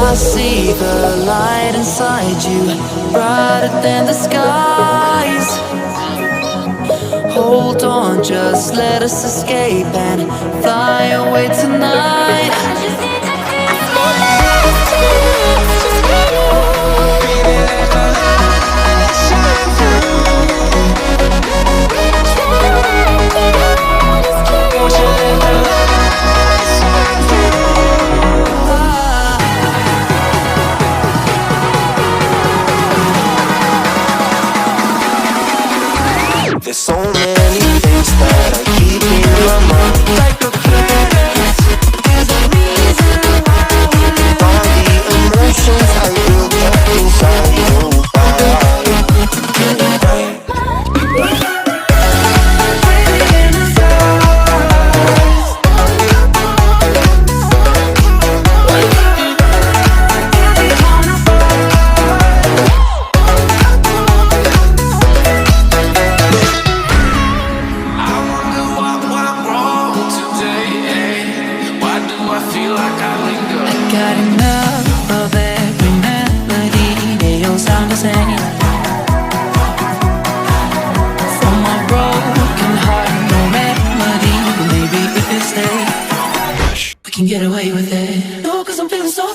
I see the light inside you, brighter than the skies. Hold on, just let us escape and fly away tonight. There's so many things that I keep in my mind. Like a planet, there's a reason why we live. All the emotions I built up inside you. Got enough of every melody, they all sound the same. From my broken heart, no remedy, but maybe if you stay, we can get away with it. No, 'cause I'm feeling so